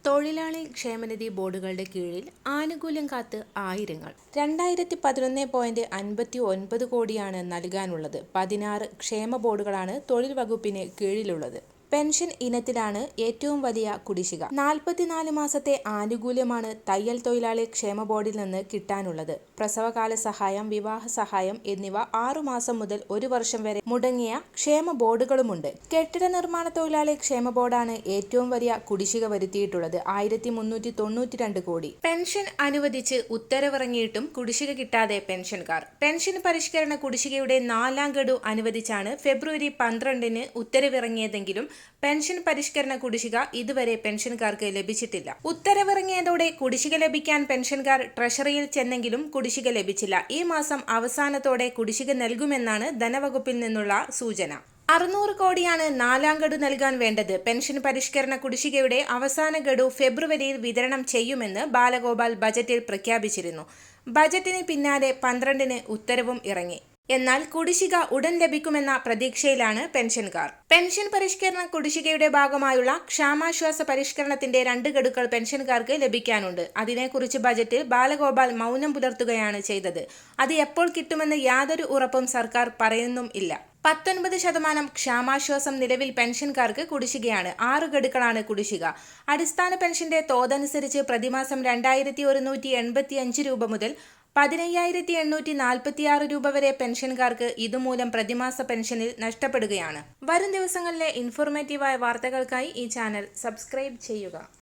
തൊഴിലാളി ക്ഷേമനിധി ബോർഡുകളുടെ കീഴിൽ ആനുകൂല്യം കാത്ത് ആയിരങ്ങൾ. 2011.59 കോടിയാണ് നൽകാനുള്ളത്. 16 ക്ഷേമ ബോർഡുകളാണ് തൊഴിൽ വകുപ്പിന് കീഴിലുള്ളത്. പെൻഷൻ ഇനത്തിലാണ് ഏറ്റവും വലിയ കുടിശ്ശിക. 44 മാസത്തെ ആനുകൂല്യമാണ് തയ്യൽ തൊഴിലാളി ക്ഷേമ ബോർഡിൽ നിന്ന് കിട്ടാനുള്ളത്. പ്രസവകാല സഹായം, വിവാഹ സഹായം എന്നിവ 6 മാസം മുതൽ 1 വർഷം വരെ മുടങ്ങിയ ക്ഷേമ ബോർഡുകളുമുണ്ട്. കെട്ടിട നിർമ്മാണ തൊഴിലാളി ക്ഷേമ ബോർഡാണ് ഏറ്റവും വലിയ കുടിശ്ശിക വരുത്തിയിട്ടുള്ളത്. 1392 കോടി. പെൻഷൻ അനുവദിച്ച് ഉത്തരവിറങ്ങിയിട്ടും കുടിശ്ശിക കിട്ടാതെ പെൻഷൻകാർ. പെൻഷൻ പരിഷ്കരണ കുടിശ്ശികയുടെ 4ാം ഗഡു അനുവദിച്ചാണ് ഫെബ്രുവരി 12-ന് ഉത്തരവിറങ്ങിയതെങ്കിലും പെൻഷൻ പരിഷ്കരണ കുടിശ്ശിക ഇതുവരെ പെൻഷൻകാർക്ക് ലഭിച്ചിട്ടില്ല. ഉത്തരവിറങ്ങിയതോടെ കുടിശ്ശിക ലഭിക്കാൻ പെൻഷൻകാർ ട്രഷറിയിൽ ചെന്നെങ്കിലും കുടിശ്ശിക ലഭിച്ചില്ല. ഈ മാസം അവസാനത്തോടെ കുടിശ്ശിക നൽകുമെന്നാണ് ധനവകുപ്പിൽ നിന്നുള്ള സൂചന. 600 കോടിയാണ് 4ാം ഗഡു നൽകാൻ വേണ്ടത്. പെൻഷൻ പരിഷ്കരണ കുടിശ്ശികയുടെ അവസാന ഗഡു ഫെബ്രുവരിയിൽ വിതരണം ചെയ്യുമെന്ന് ബാലഗോപാൽ ബജറ്റിൽ പ്രഖ്യാപിച്ചിരുന്നു. ബജറ്റിന് പിന്നാലെ 12-ന് ഉത്തരവും ഇറങ്ങി. എന്നാൽ കുടിശ്ശിക ഉടൻ ലഭിക്കുമെന്ന പ്രതീക്ഷയിലാണ് പെൻഷൻകാർ. പെൻഷൻ പരിഷ്കരണ കുടിശ്ശികയുടെ ഭാഗമായുള്ള ക്ഷാമാശ്വാസ പരിഷ്കരണത്തിന്റെ 2 ഗഡുക്കൾ പെൻഷൻകാർക്ക് ലഭിക്കാനുണ്ട്. അതിനെക്കുറിച്ച് ബജറ്റിൽ ബാലഗോപാൽ മൗനം പുലർത്തുകയാണ് ചെയ്തത്. അത് എപ്പോൾ കിട്ടുമെന്ന് യാതൊരു ഉറപ്പും സർക്കാർ പറയുന്നും ഇല്ല. 19% ക്ഷാമാശ്വാസം നിലവിൽ പെൻഷൻകാർക്ക് കുടിശ്ശികയാണ്. 6 ഗഡുക്കളാണ് കുടിശ്ശിക. അടിസ്ഥാന പെൻഷന്റെ തോതനുസരിച്ച് പ്രതിമാസം 2185 രൂപ മുതൽ 15,846 രൂപ വരെ പെൻഷൻകാർക്ക് ഇതുമൂലം പ്രതിമാസ പെൻഷനിൽ നഷ്ടപ്പെടുകയാണ്. വരും ദിവസങ്ങളിലെ ഇൻഫോർമേറ്റീവായ വാർത്തകൾക്കായി ഈ ചാനൽ സബ്സ്ക്രൈബ് ചെയ്യുക.